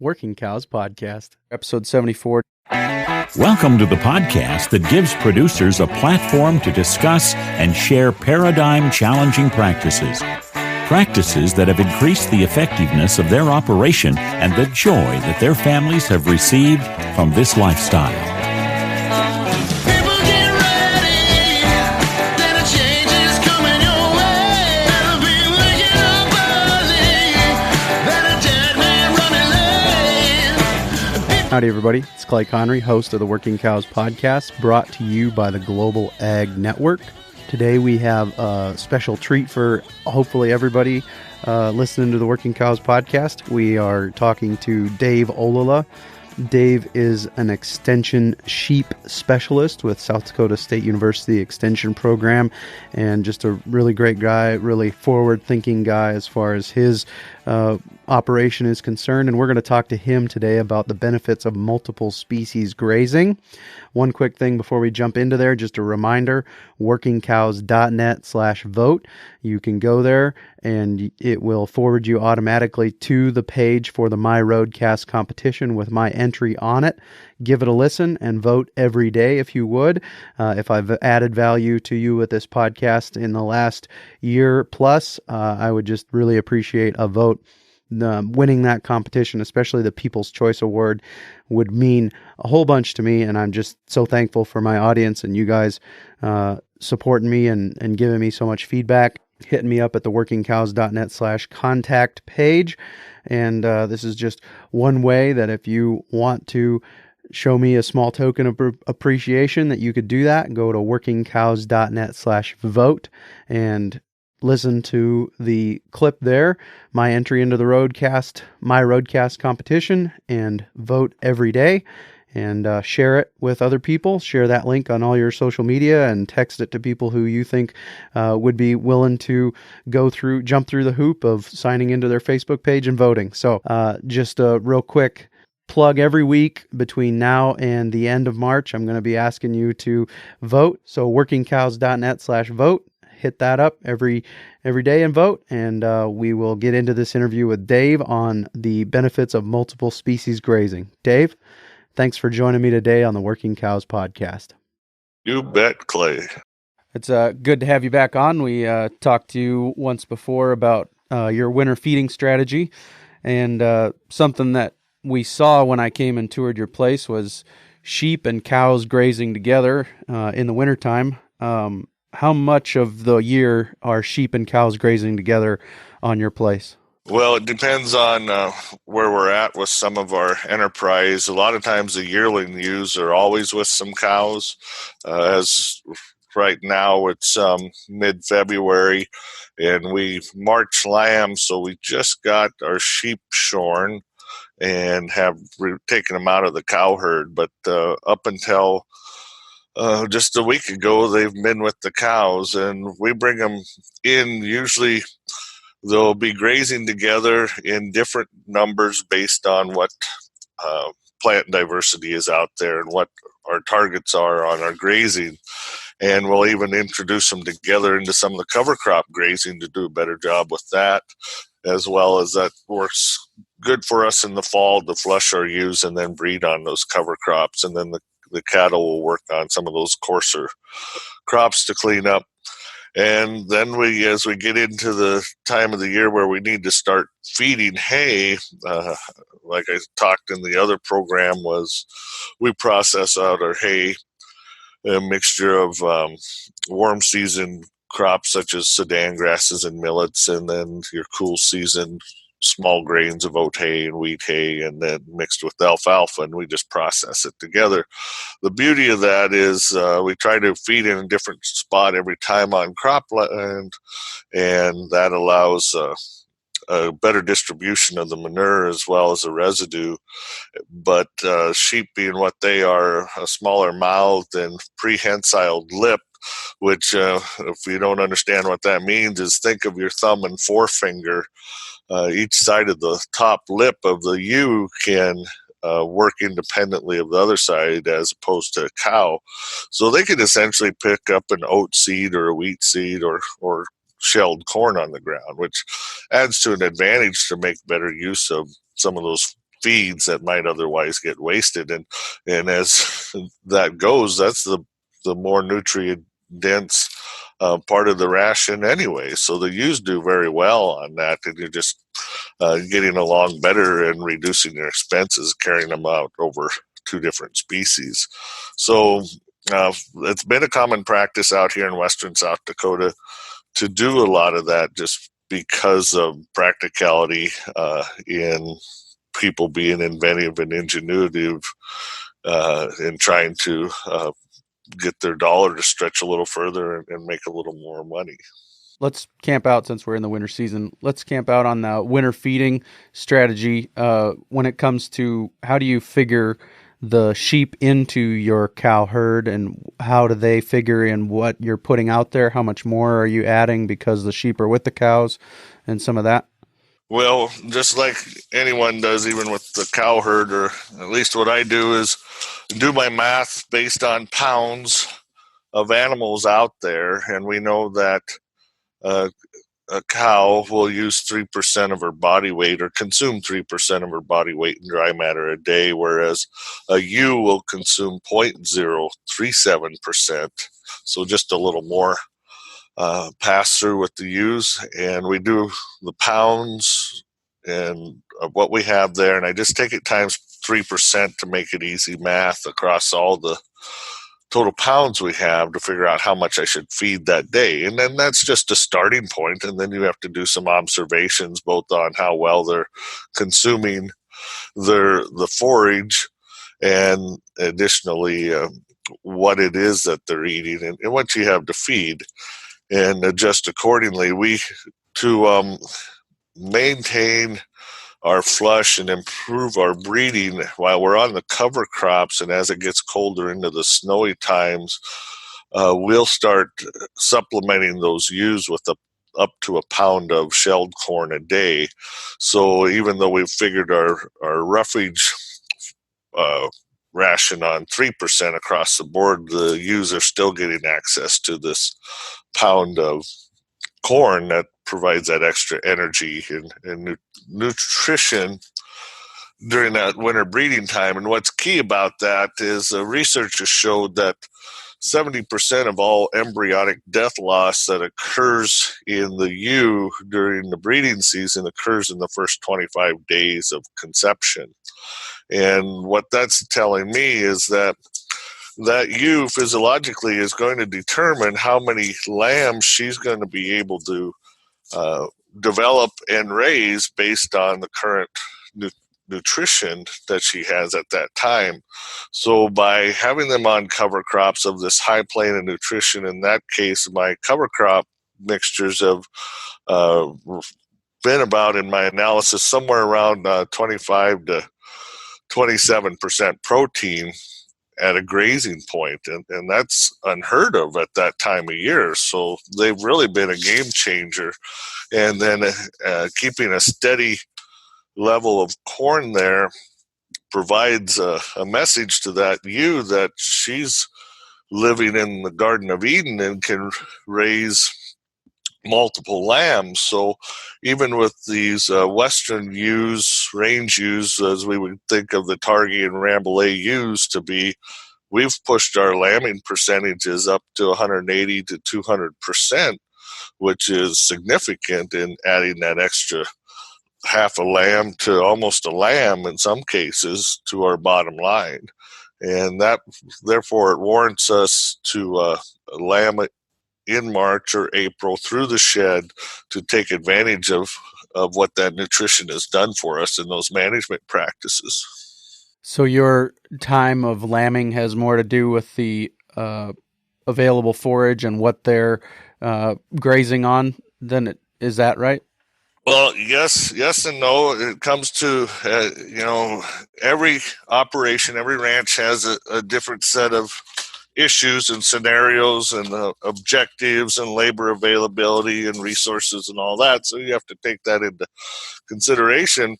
Working Cows Podcast, episode 74. Welcome to the podcast that gives producers a platform to discuss and share paradigm-challenging practices. Practices that have increased the effectiveness of their operation and the joy that their families have received from this lifestyle. Howdy, everybody. It's Clay Connery, host of the Working Cows Podcast, brought to you by the Global Ag Network. Today we have a special treat for hopefully everybody listening to the Working Cows Podcast. We are talking to Dave Ollila. Dave is an extension sheep specialist with South Dakota State University Extension Program, and just a really great guy, really forward-thinking guy as far as his operation is concerned. And we're going to talk to him today about the benefits of multiple species grazing. One quick thing before we jump into there, just a reminder, workingcows.net/vote. You can go there and it will forward you automatically to the page for the My Roadcast competition with my entry on it. Give it a listen and vote every day if you would. If I've added value to you with this podcast in the last year plus, I would just really appreciate a vote. Winning that competition, especially the People's Choice Award, would mean a whole bunch to me, and I'm just so thankful for my audience and you guys supporting me and giving me so much feedback, hitting me up at the workingcows.net/contact page. And this is just one way that if you want to show me a small token of appreciation, that you could do that. Go to workingcows.net/vote and listen to the clip there, my entry into the My Roadcast competition, and vote every day. And share it with other people. Share that link on all your social media and text it to people who you think would be willing to jump through the hoop of signing into their Facebook page and voting. So just a real quick plug: every week between now and the end of March, I'm going to be asking you to vote. So workingcows.net/vote. Hit that up every day and vote, and we will get into this interview with Dave on the benefits of multiple species grazing. Dave, thanks for joining me today on the Working Cows Podcast. You bet, Clay. It's good to have you back on. We talked to you once before about your winter feeding strategy, and something that we saw when I came and toured your place was sheep and cows grazing together in the wintertime. How much of the year are sheep and cows grazing together on your place? Well, it depends on where we're at with some of our enterprise. A lot of times the yearling ewes are always with some cows. As right now it's mid-February and we March lambs, so we just got our sheep shorn and have taken them out of the cow herd. But up until just a week ago, they've been with the cows, and we bring them in. Usually they'll be grazing together in different numbers based on what plant diversity is out there and what our targets are on our grazing. And we'll even introduce them together into some of the cover crop grazing to do a better job with that, as well as that works good for us in the fall to flush our ewes and then breed on those cover crops. And then the cattle will work on some of those coarser crops to clean up. And then as we get into the time of the year where we need to start feeding hay, like I talked in the other program, was we process out our hay, a mixture of warm season crops such as sedan grasses and millets, and then your cool season small grains of oat hay and wheat hay, and then mixed with alfalfa, and we just process it together. The beauty of that is we try to feed in a different spot every time on cropland, and that allows a better distribution of the manure as well as the residue. But sheep, being what they are, a smaller mouthed and prehensiled lip, which if you don't understand what that means, is think of your thumb and forefinger. Each side of the top lip of the ewe can work independently of the other side as opposed to a cow. So they can essentially pick up an oat seed or a wheat seed or shelled corn on the ground, which adds to an advantage to make better use of some of those feeds that might otherwise get wasted. And as that goes, that's the more nutrient dense part of the ration anyway. So the ewes do very well on that, and you're just getting along better and reducing your expenses carrying them out over two different species. So it's been a common practice out here in western South Dakota to do a lot of that, just because of practicality in people being inventive and ingenuitive in trying to get their dollar to stretch a little further and make a little more money. Let's camp out since we're in the winter season. Let's camp out on the winter feeding strategy. When it comes to how do you figure the sheep into your cow herd, and how do they figure in what you're putting out there? How much more are you adding because the sheep are with the cows and some of that? Well, just like anyone does, even with the cow herd, or at least what I do, is do my math based on pounds of animals out there. And we know that a cow will use 3% of her body weight, or consume 3% of her body weight in dry matter a day, whereas a ewe will consume 0.037%. So just a little more pass through with the ewes. And we do the pounds and what we have there, and I just take it times 3% to make it easy math across all the total pounds we have to figure out how much I should feed that day. And then that's just a starting point. And then you have to do some observations both on how well they're consuming the forage, and additionally what it is that they're eating and what you have to feed, and adjust accordingly. To maintain our flush and improve our breeding while we're on the cover crops, and as it gets colder into the snowy times, we'll start supplementing those ewes with up to a pound of shelled corn a day. So even though we've figured our roughage ration on 3% across the board, the ewes are still getting access to this pound of corn that provides that extra energy and nutrition during that winter breeding time. And what's key about that is research has showed that 70% of all embryonic death loss that occurs in the ewe during the breeding season occurs in the first 25 days of conception. And what that's telling me is that ewe physiologically is going to determine how many lambs she's going to be able to develop and raise based on the current nutrition that she has at that time. So by having them on cover crops of this high plane of nutrition, in that case, my cover crop mixtures have been about, in my analysis, somewhere around 25 to 27% protein at a grazing point, and that's unheard of at that time of year. So they've really been a game changer. And then keeping a steady level of corn there provides a message to that ewe that she's living in the Garden of Eden and can raise multiple lambs. So even with these western ewes, range ewes, as we would think of the Targhee and Rambouillet ewes to be, we've pushed our lambing percentages up to 180 to 200%, which is significant in adding that extra half a lamb to almost a lamb in some cases to our bottom line. And that, therefore, it warrants us to lamb it in March or April through the shed to take advantage of what that nutrition has done for us in those management practices. So your time of lambing has more to do with the available forage and what they're grazing on than is that right? Well, yes and no. It comes to, every operation, every ranch has a different set of issues and scenarios and objectives and labor availability and resources and all that. So you have to take that into consideration.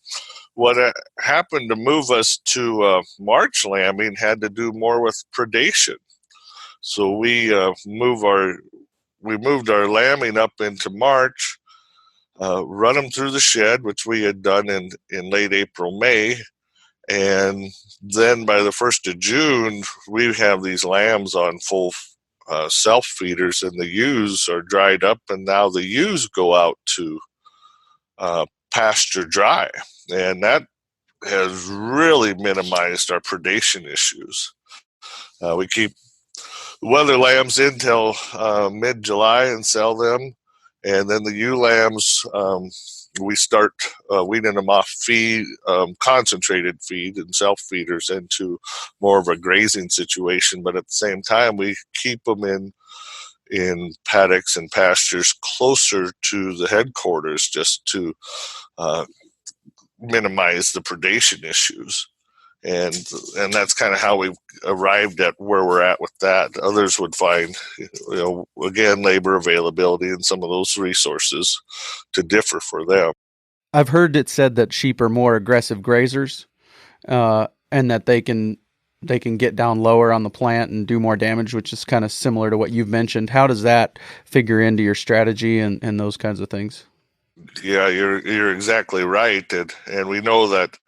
What happened to move us to March lambing had to do more with predation. So we moved our lambing up into March, run them through the shed, which we had done in late April, May, And then by the 1st of June, we have these lambs on full self feeders, and the ewes are dried up, and now the ewes go out to pasture dry. And that has really minimized our predation issues. We keep wether lambs in till mid-July and sell them. And then the ewe lambs, we start weaning them off feed, concentrated feed and self-feeders into more of a grazing situation. But at the same time, we keep them in paddocks and pastures closer to the headquarters just to minimize the predation issues. And that's kind of how we arrived at where we're at with that. Others would find, again, labor availability and some of those resources to differ for them. I've heard it said that sheep are more aggressive grazers, and that they can get down lower on the plant and do more damage, which is kind of similar to what you've mentioned. How does that figure into your strategy and those kinds of things? Yeah, you're exactly right, and we know that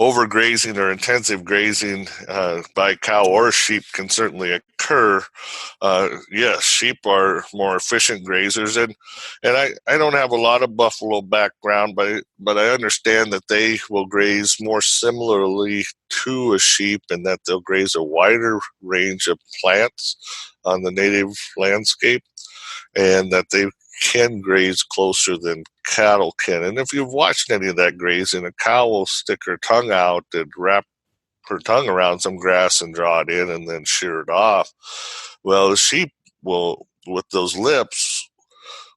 overgrazing or intensive grazing by cow or sheep can certainly occur. Yes, sheep are more efficient grazers, and I don't have a lot of buffalo background, but I understand that they will graze more similarly to a sheep, and that they'll graze a wider range of plants on the native landscape, and that they can graze closer than cattle can. And if you've watched any of that grazing, a cow will stick her tongue out and wrap her tongue around some grass and draw it in and then shear it off. Well, the sheep will, with those lips,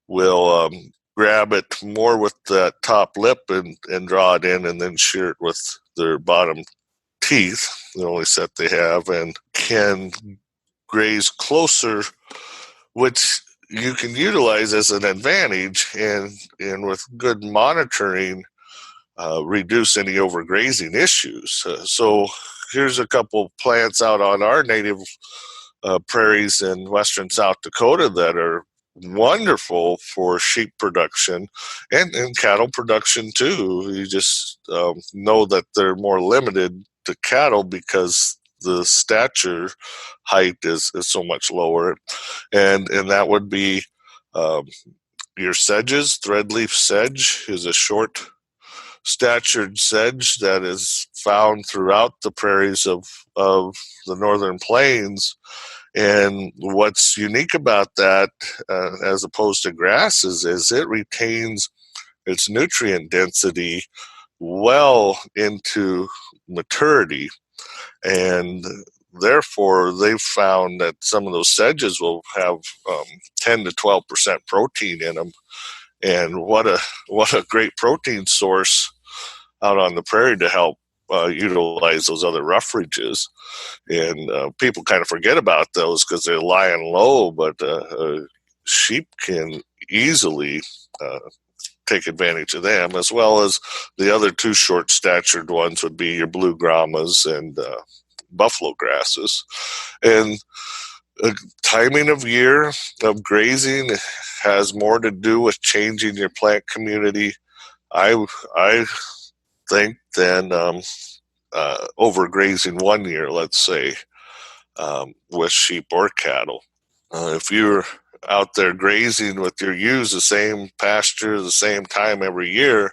will grab it more with that top lip and draw it in and then shear it with their bottom teeth, the only set they have, and can graze closer, which you can utilize as an advantage, and with good monitoring, reduce any overgrazing issues. So here's a couple plants out on our native prairies in western South Dakota that are wonderful for sheep production and cattle production too. You just know that they're more limited to cattle because the stature height is so much lower, and that would be your sedges. Threadleaf sedge is a short statured sedge that is found throughout the prairies of the northern plains. And what's unique about that, as opposed to grasses, is it retains its nutrient density well into maturity. And therefore, they've found that some of those sedges will have 10 to 12% protein in them. And what a great protein source out on the prairie to help utilize those other roughages. And people kind of forget about those because they're lying low, but sheep can easily take advantage of them, as well as the other two short-statured ones would be your blue grommas and buffalo grasses. And timing of year of grazing has more to do with changing your plant community, I think, than overgrazing one year, let's say, with sheep or cattle. If you're out there grazing with your ewes the same pasture, the same time every year,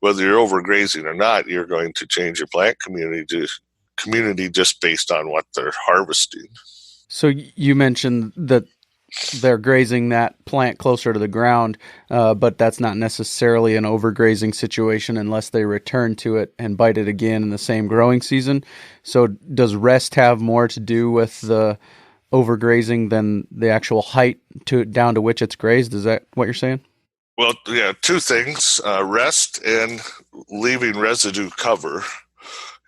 whether you're overgrazing or not, you're going to change your plant community just based on what they're harvesting. So you mentioned that they're grazing that plant closer to the ground, but that's not necessarily an overgrazing situation unless they return to it and bite it again in the same growing season. So does rest have more to do with the overgrazing than the actual height down to which it's grazed? Is that what you're saying? Well, yeah, two things: rest and leaving residue cover.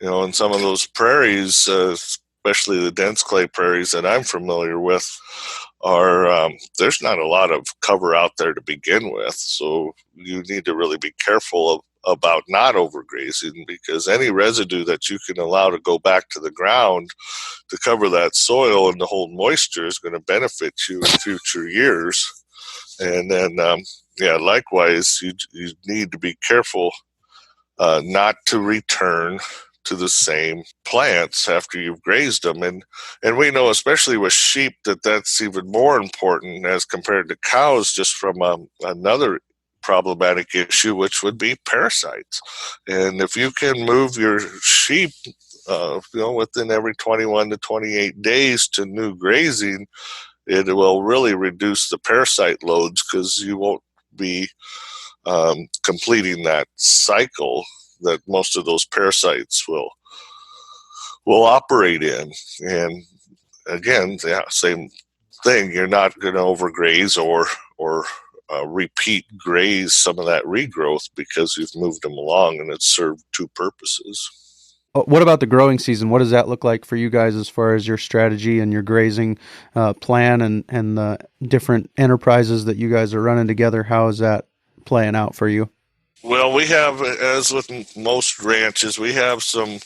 In some of those prairies, especially the dense clay prairies that I'm familiar with, there's not a lot of cover out there to begin with. So you need to really be careful about not overgrazing, because any residue that you can allow to go back to the ground to cover that soil and to hold moisture is going to benefit you in future years. And then, likewise, you need to be careful not to return to the same plants after you've grazed them. And we know, especially with sheep, that that's even more important as compared to cows, just from another problematic issue, which would be parasites. And if you can move your sheep, within every 21 to 28 days to new grazing, it will really reduce the parasite loads, because you won't be completing that cycle that most of those parasites will operate in. And again, yeah, same thing. You're not going to overgraze or repeat graze some of that regrowth, because you've moved them along and it's served two purposes. What about the growing season? What does that look like for you guys as far as your strategy and your grazing plan and the different enterprises that you guys are running together? How is that playing out for you? Well, we have, as with most ranches, we have some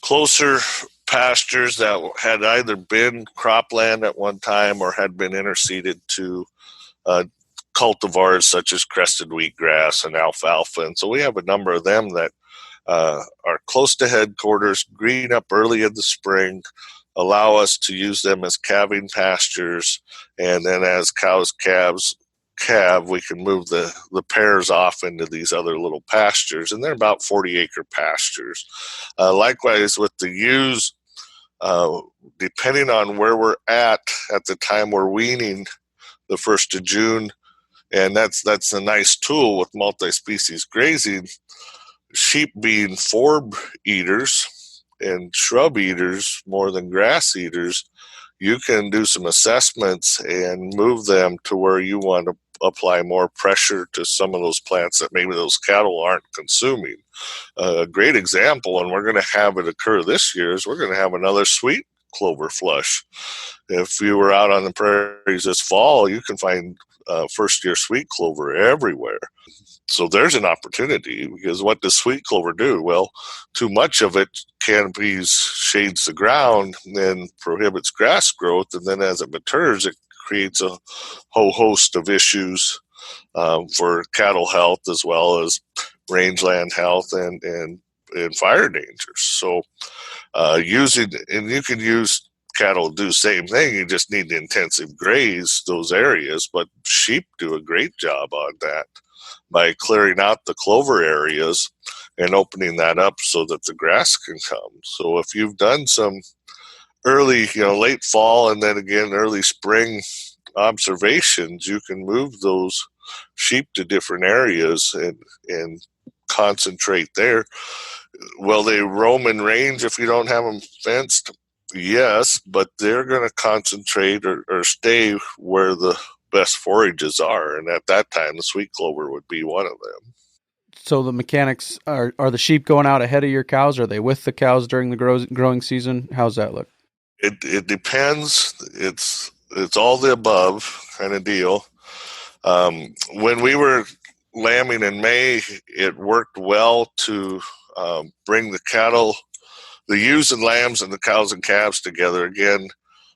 closer pastures that had either been cropland at one time or had been interseeded to cultivars such as crested wheatgrass and alfalfa. And so we have a number of them that are close to headquarters, green up early in the spring, allow us to use them as calving pastures. And then as cows calve, we can move the pairs off into these other little pastures, and they're about 40-acre pastures. Likewise with the ewes, depending on where we're at the time we're weaning the 1st of June, and that's a nice tool with multi-species grazing. Sheep being forb eaters and shrub eaters more than grass eaters, you can do some assessments and move them to where you want to apply more pressure to some of those plants that maybe those cattle aren't consuming. A great example, and we're going to have it occur this year, is we're going to have another sweet clover flush. If you were out on the prairies this fall, you can find first-year sweet clover everywhere. So there's an opportunity, because what does sweet clover do? Well, too much of it canopies, shades the ground, and prohibits grass growth. And then as it matures, it creates a whole host of issues for cattle health, as well as rangeland health and fire dangers. So you can use cattle to do the same thing. You just need to intensive graze those areas. But sheep do a great job on that by clearing out the clover areas and opening that up so that the grass can come. So if you've done some early, late fall and then again early spring observations, you can move those sheep to different areas and concentrate there. Will they roam in range if you don't have them fenced? Yes, but they're going to concentrate or stay where the best forages are, and at that time the sweet clover would be one of them. So the mechanics are the sheep going out ahead of your cows? Are they with the cows during the growing season? How's that look? It depends. It's all the above kind of deal. When we were lambing in May, it worked well to bring the cattle, the ewes and lambs, and the cows and calves together again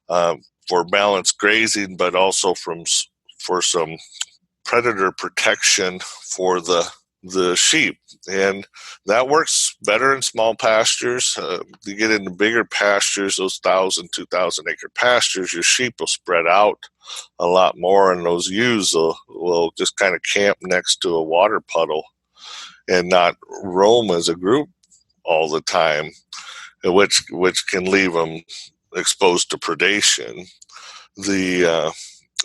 for balanced grazing, but also for some predator protection for the sheep. And that works better in small pastures. You get into bigger pastures, those 1,000, 2,000 acre pastures, your sheep will spread out a lot more, and those ewes will just kind of camp next to a water puddle and not roam as a group all the time, which can leave them exposed to predation. The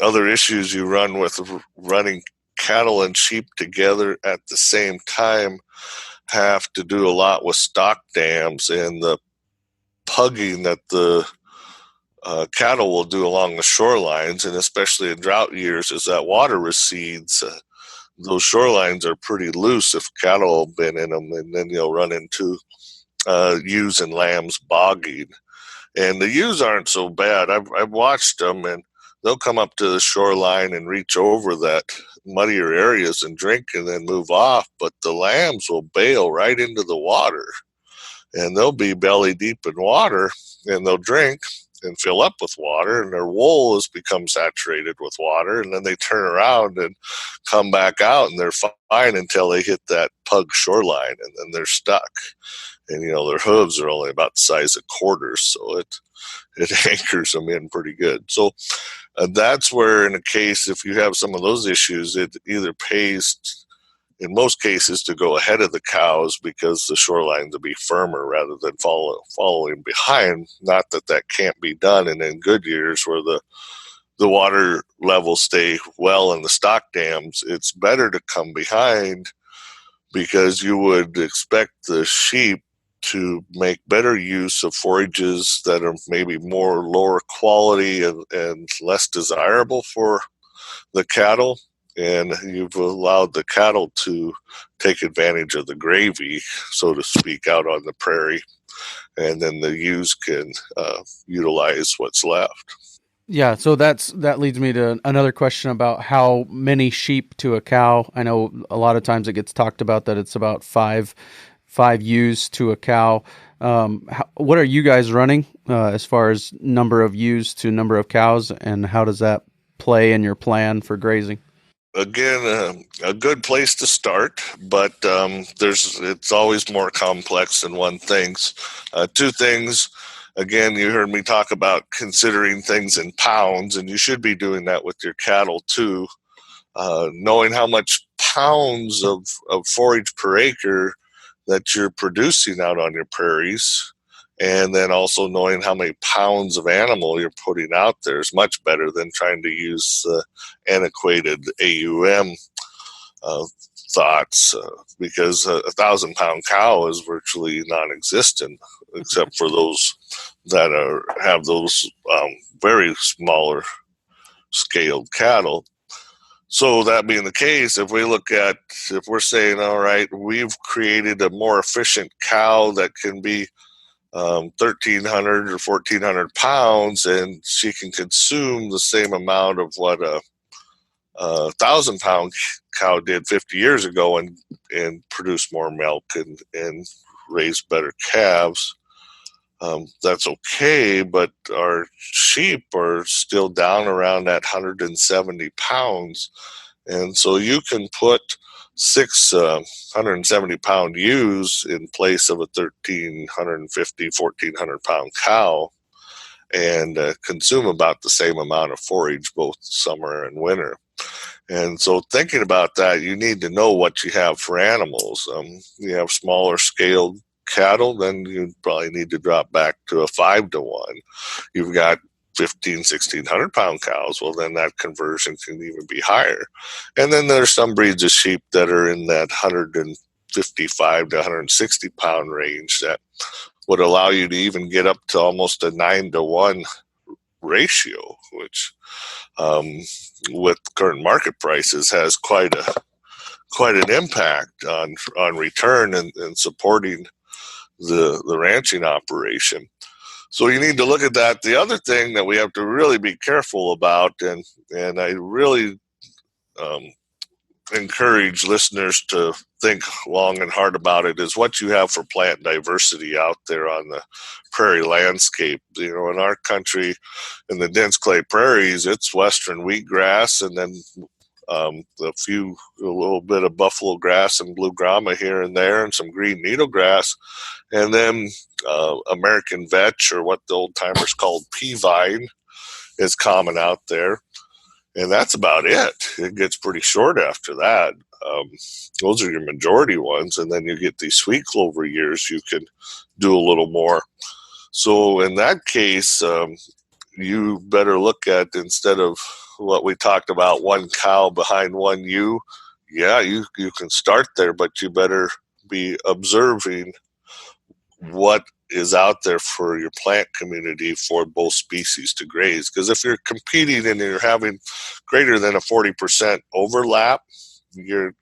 other issues you run with running cattle and sheep together at the same time have to do a lot with stock dams and the pugging that the cattle will do along the shorelines, and especially in drought years as that water recedes, those shorelines are pretty loose if cattle have been in them, and then you'll run into ewes and lambs bogging. And the ewes aren't so bad. I've watched them, and they'll come up to the shoreline and reach over that muddier areas and drink and then move off. But the lambs will bail right into the water, and they'll be belly deep in water, and they'll drink, and fill up with water, and their wool has become saturated with water, and then they turn around and come back out, and they're fine until they hit that pug shoreline, and then they're stuck. And their hooves are only about the size of quarters, so it anchors them in pretty good. So that's where, in a case, if you have some of those issues, it either pays, in most cases, to go ahead of the cows because the shoreline to be firmer rather than following behind. Not that that can't be done, and in good years where the water levels stay well in the stock dams, it's better to come behind, because you would expect the sheep to make better use of forages that are maybe more lower quality and less desirable for the cattle. And you've allowed the cattle to take advantage of the gravy, so to speak, out on the prairie. And then the ewes can utilize what's left. Yeah, so that leads me to another question about how many sheep to a cow. I know a lot of times it gets talked about that it's about five ewes to a cow. What are you guys running as far as number of ewes to number of cows, and how does that play in your plan for grazing? Again, a good place to start, but it's always more complex than one thinks. Two things. Again, you heard me talk about considering things in pounds, and you should be doing that with your cattle too. Knowing how much pounds of forage per acre that you're producing out on your prairies, and then also knowing how many pounds of animal you're putting out there is much better than trying to use antiquated AUM thoughts, because a 1,000-pound cow is virtually non-existent, except for those that have those very smaller scaled cattle. So that being the case, if we're saying, all right, we've created a more efficient cow that can be 1,300 or 1,400 pounds, and she can consume the same amount of what a 1,000-pound cow did 50 years ago, and produce more milk and raise better calves. That's okay, but our sheep are still down around that 170 pounds. And so you can put 6 170-pound ewes in place of a 1,350, 1,400-pound cow, and consume about the same amount of forage both summer and winter. And so thinking about that, you need to know what you have for animals. You have smaller scaled cattle, then you probably need to drop back to a 5-to-1. You've got 1,500-1,600 pound cows, well, then that conversion can even be higher. And then there's some breeds of sheep that are in that 155 to 160 pound range that would allow you to even get up to almost a 9-to-1 ratio, which with current market prices has quite an impact on return and supporting the ranching operation. So you need to look at that. The other thing that we have to really be careful about, and I really encourage listeners to think long and hard about it, is what you have for plant diversity out there on the prairie landscape. In our country, in the dense clay prairies, it's western wheatgrass, and then a little bit of buffalo grass and blue grama here and there, and some green needlegrass, and then American vetch, or what the old timers called pea vine, is common out there. And that's about it. It gets pretty short after that. Those are your majority ones. And then you get these sweet clover years, you can do a little more. So in that case, you better look at, instead of what we talked about, one cow behind one ewe, yeah, you can start there, but you better be observing what is out there for your plant community for both species to graze. Because if you're competing and you're having greater than a 40% overlap, you're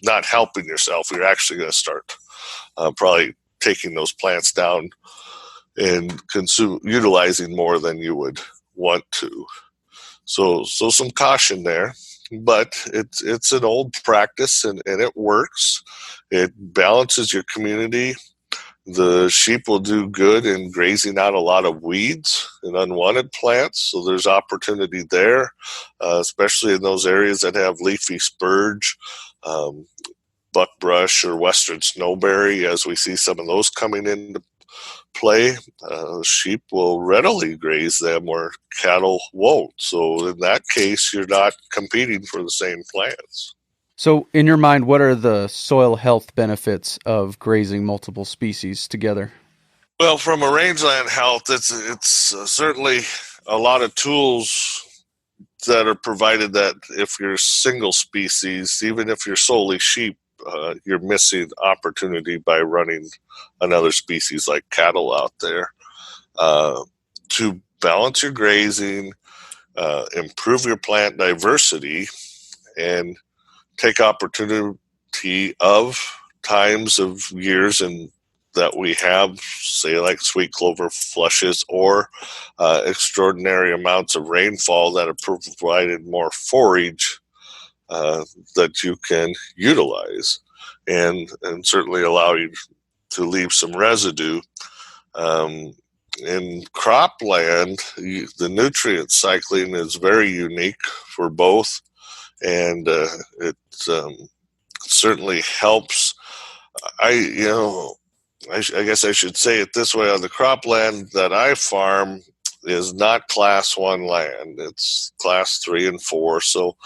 not helping yourself. You're actually going to start probably taking those plants down and utilizing more than you would want to. So some caution there, but it's an old practice, and it works. It balances your community. The sheep will do good in grazing out a lot of weeds and unwanted plants, so there's opportunity there, especially in those areas that have leafy spurge, buckbrush, or western snowberry. As we see some of those coming into play, sheep will readily graze them where cattle won't. So in that case, you're not competing for the same plants. So, in your mind, what are the soil health benefits of grazing multiple species together? Well, from a rangeland health, it's certainly a lot of tools that are provided that if you're single species, even if you're solely sheep, you're missing opportunity by running another species like cattle out there. To balance your grazing, improve your plant diversity, and take opportunity of times of years and that we have, say like sweet clover flushes or extraordinary amounts of rainfall that have provided more forage that you can utilize and certainly allow you to leave some residue. In cropland, the nutrient cycling is very unique for both, and it certainly helps. I guess I should say it this way: on the cropland that I farm is not class 1 land; it's class 3 and 4. So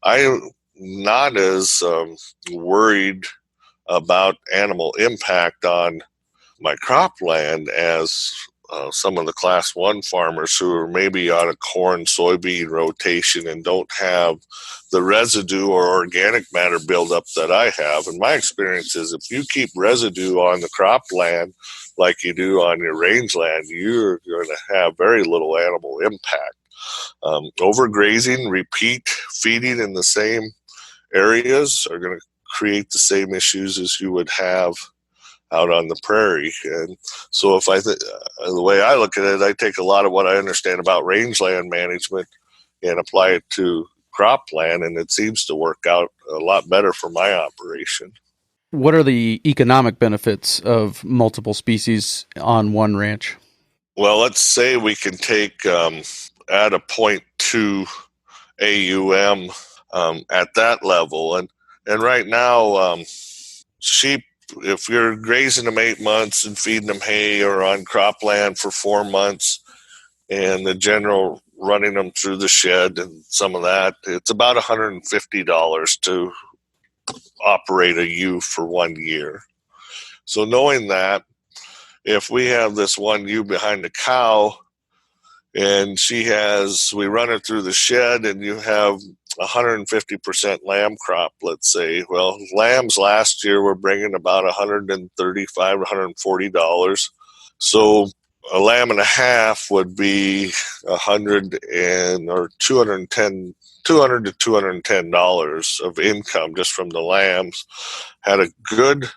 I'm not as worried about animal impact on my cropland as some of the class 1 farmers who are maybe on a corn soybean rotation and don't have the residue or organic matter buildup that I have. And my experience is if you keep residue on the cropland like you do on your rangeland, you're going to have very little animal impact. Overgrazing, repeat feeding in the same areas are going to create the same issues as you would have out on the prairie. And so if the way I look at it, I take a lot of what I understand about rangeland management and apply it to cropland, and it seems to work out a lot better for my operation. What are the economic benefits of multiple species on one ranch? Well, let's say we can take at a 0.2 AUM at that level. And right now, sheep, if you're grazing them 8 months and feeding them hay or on cropland for 4 months and the general running them through the shed and some of that, it's about $150 to operate a ewe for 1 year. So knowing that, if we have this one ewe behind a cow and we run her through the shed and you have 150% lamb crop, let's say. Well, lambs last year were bringing about $135, $140. So a lamb and a half would be $200 to $210 of income just from the lambs. Had a good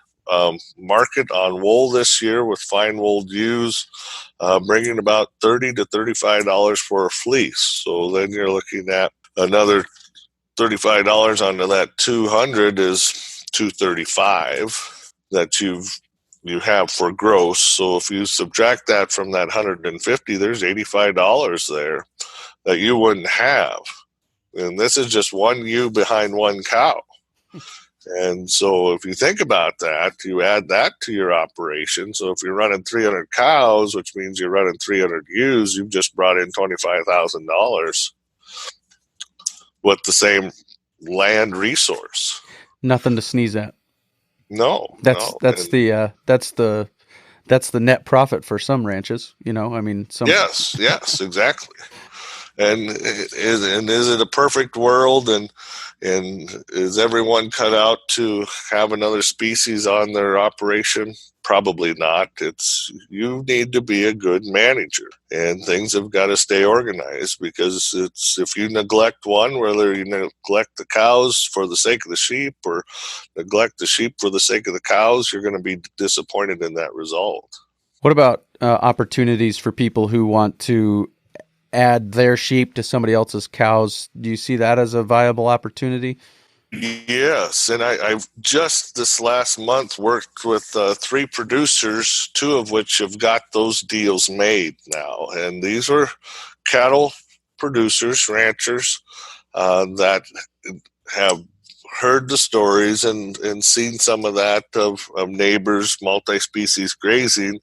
market on wool this year with fine wool ewes, bringing about $30 to $35 for a fleece. So then you're looking at another $35 onto that 200 is $235 that you have for gross. So if you subtract that from that 150, there's $85 there that you wouldn't have. And this is just one ewe behind one cow. And so if you think about that, you add that to your operation. So if you're running 300 cows, which means you're running 300 ewes, you've just brought in $25,000 with the same land resource. Nothing to sneeze at. No, that's the net profit for some ranches. Yes, exactly. And is it a perfect world? And is everyone cut out to have another species on their operation? Probably not. You need to be a good manager, and things have got to stay organized, because if you neglect one, whether you neglect the cows for the sake of the sheep or neglect the sheep for the sake of the cows, you're going to be disappointed in that result. What about opportunities for people who want to add their sheep to somebody else's cows? Do you see that as a viable opportunity? Yes, and I've just this last month worked with 3 producers, 2 of which have got those deals made now. And these were cattle producers, ranchers, that have heard the stories and seen some of that of neighbors multi-species grazing.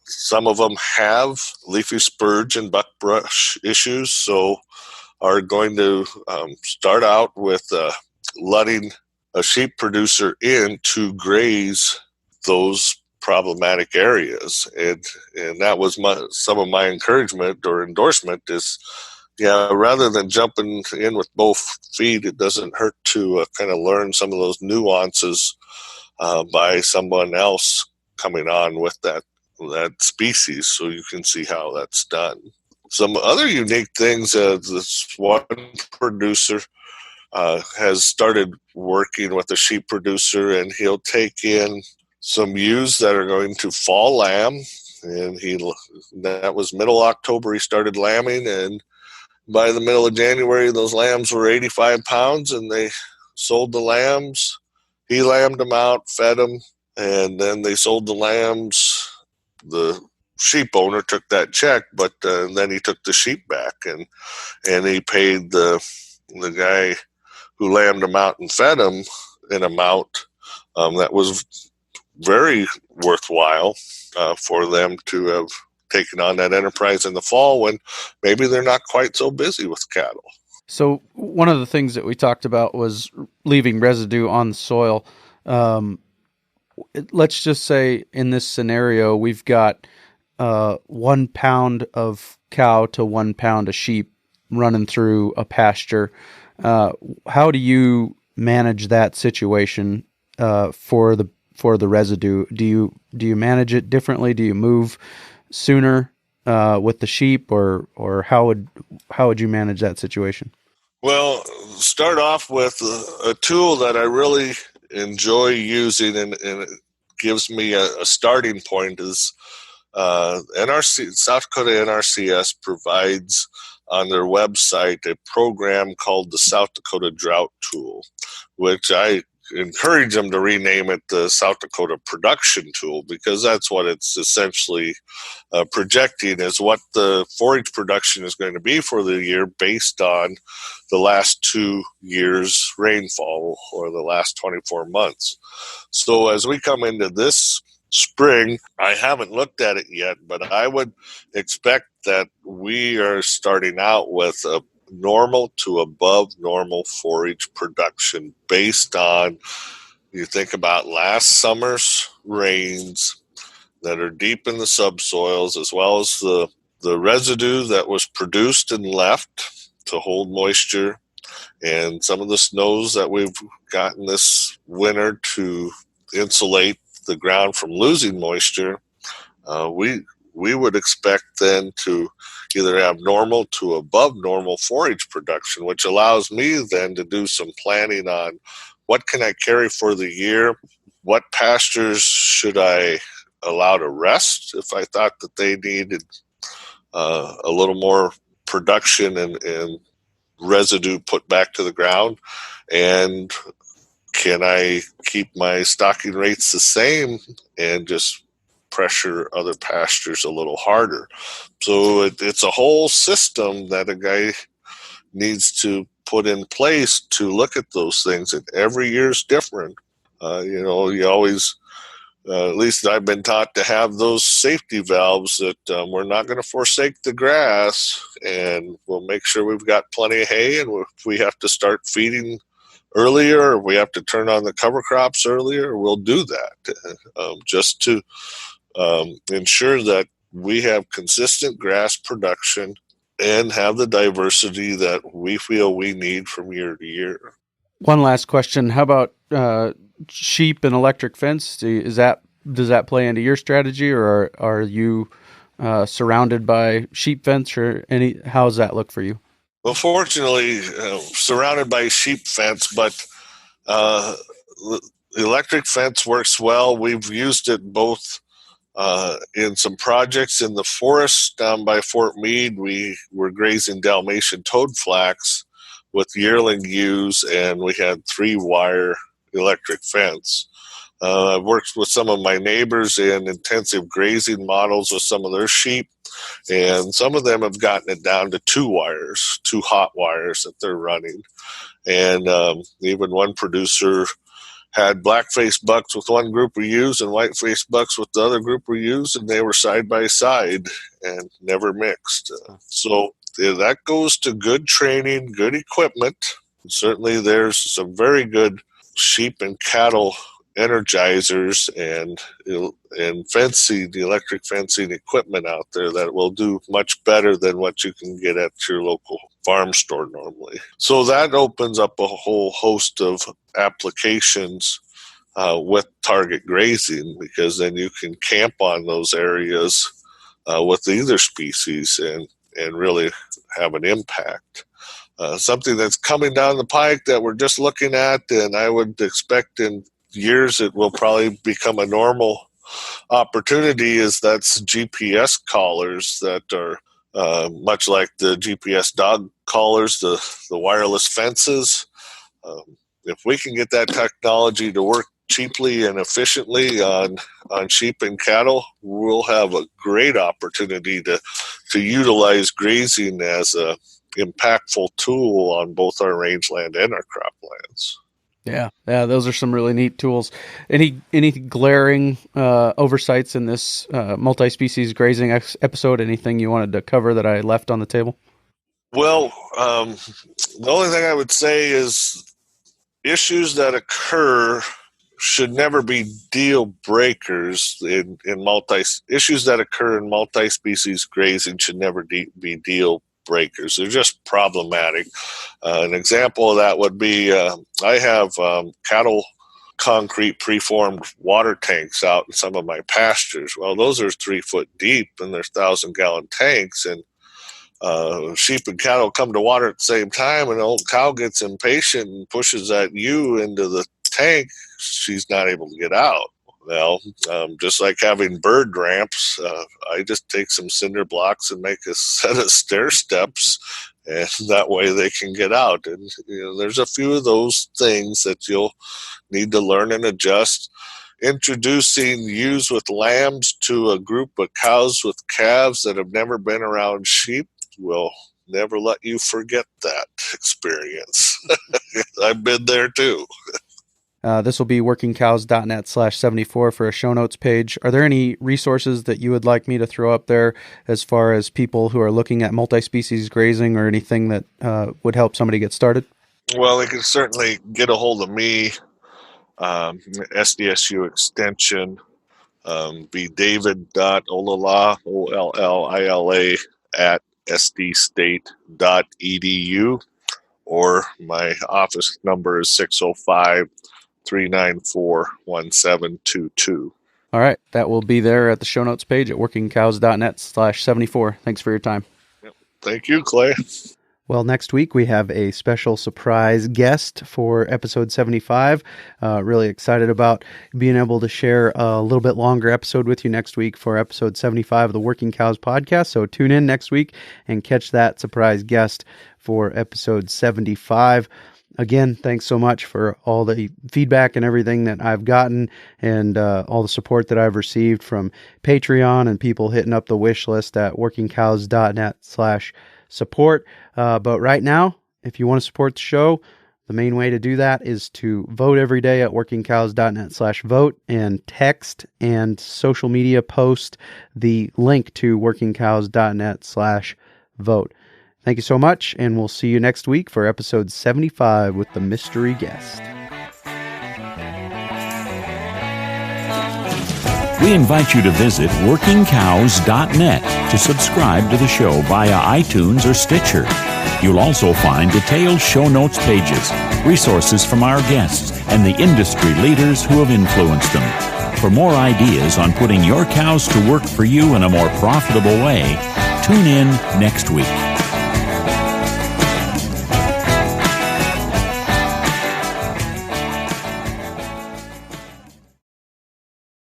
Some of them have leafy spurge and buckbrush issues, so are going to start out with letting a sheep producer in to graze those problematic areas. And that was some of my encouragement or endorsement is, yeah, rather than jumping in with both feet, it doesn't hurt to kind of learn some of those nuances by someone else coming on with that species, so you can see how that's done. Some other unique things, this one producer has started working with a sheep producer, and he'll take in some ewes that are going to fall lamb. And that was middle October he started lambing, and by the middle of January, those lambs were 85 pounds, and they sold the lambs. He lambed them out, fed them, and then they sold the lambs. The sheep owner took that check, but then he took the sheep back, and he paid the guy who lambed them out and fed them an amount that was very worthwhile for them to have taken on that enterprise in the fall when maybe they're not quite so busy with cattle. So one of the things that we talked about was leaving residue on the soil. Let's just say in this scenario, we've got 1 pound of cow to 1 pound of sheep running through a pasture. How do you manage that situation for the residue? Do you manage it differently? Do you move sooner with the sheep, or how would you manage that situation? Well, start off with a tool that I really enjoy using, and it gives me a starting point is South Dakota NRCS provides on their website a program called the South Dakota Drought Tool, which I encourage them to rename it the South Dakota Production Tool, because that's what it's essentially projecting is what the forage production is going to be for the year based on the last 2 years' rainfall or the last 24 months. So as we come into this spring, I haven't looked at it yet, but I would expect that we are starting out with a normal to above normal forage production based on, you think about last summer's rains that are deep in the subsoils, as well as the residue that was produced and left to hold moisture, and some of the snows that we've gotten this winter to insulate the ground from losing moisture. We would expect then to either have normal to above normal forage production, which allows me then to do some planning on what can I carry for the year, what pastures should I allow to rest if I thought that they needed a little more production and residue put back to the ground, and can I keep my stocking rates the same and just pressure other pastures a little harder. So it's a whole system that a guy needs to put in place to look at those things, and every year is different. You always, at least I've been taught to have those safety valves that we're not going to forsake the grass, and we'll make sure we've got plenty of hay, and if we have to start feeding earlier, or we have to turn on the cover crops earlier, we'll do that just to ensure that we have consistent grass production and have the diversity that we feel we need from year to year. One last question. How about sheep and electric fence? Does that play into your strategy, or are you surrounded by sheep fence, or how does that look for you? Well, fortunately, surrounded by sheep fence, but electric fence works well. We've used it both in some projects in the forest down by Fort Meade. We were grazing Dalmatian toadflax with yearling ewes, and we had 3-wire electric fence. I've worked with some of my neighbors in intensive grazing models with some of their sheep, and some of them have gotten it down to 2 wires, 2 hot wires that they're running. And even one producer had black-faced bucks with one group of ewes and white-faced bucks with the other group of ewes, and they were side by side and never mixed. So that goes to good training, good equipment. Certainly there's some very good sheep and cattle energizers and fencing, the electric fencing equipment out there that will do much better than what you can get at your local farm store normally. So that opens up a whole host of applications with target grazing, because then you can camp on those areas with either species and really have an impact. Something that's coming down the pike that we're just looking at, and I would expect in years it will probably become a normal opportunity, is that's GPS collars that are much like the GPS dog collars, the wireless fences. If we can get that technology to work cheaply and efficiently on sheep and cattle, we'll have a great opportunity to utilize grazing as a impactful tool on both our rangeland and our croplands. Yeah, those are some really neat tools. Any glaring oversights in this multi-species grazing episode? Anything you wanted to cover that I left on the table? Well, the only thing I would say is issues that occur should never be deal breakers issues that occur in multi-species grazing should never be deal breakers. They're just problematic. An example of that would be I have cattle concrete preformed water tanks out in some of my pastures. Well, those are 3 foot deep and they're 1,000-gallon tanks, and sheep and cattle come to water at the same time, and an old cow gets impatient and pushes that ewe into the tank. She's not able to get out. Well, just like having bird ramps, I just take some cinder blocks and make a set of stair steps, and that way they can get out. And there's a few of those things that you'll need to learn and adjust. Introducing ewes with lambs to a group of cows with calves that have never been around sheep will never let you forget that experience. I've been there too. This will be workingcows.net/74 for a show notes page. Are there any resources that you would like me to throw up there as far as people who are looking at multi-species grazing, or anything that would help somebody get started? Well, they can certainly get a hold of me, SDSU extension, be David.Ollila, Ollila, at sdstate.edu, or my office number is 605-394-1722. All right. That will be there at the show notes page at workingcows.net/74. Thanks for your time. Yep. Thank you, Clay. Well, next week we have a special surprise guest for episode 75. Really excited about being able to share a little bit longer episode with you next week for episode 75 of the Working Cows podcast. So tune in next week and catch that surprise guest for episode 75. Again, thanks so much for all the feedback and everything that I've gotten, and all the support that I've received from Patreon and people hitting up the wish list at workingcows.net/support. But right now, if you want to support the show, the main way to do that is to vote every day at workingcows.net/vote, and text and social media post the link to workingcows.net/vote. Thank you so much, and we'll see you next week for episode 75 with the mystery guest. We invite you to visit workingcows.net to subscribe to the show via iTunes or Stitcher. You'll also find detailed show notes pages, resources from our guests, and the industry leaders who have influenced them. For more ideas on putting your cows to work for you in a more profitable way, tune in next week.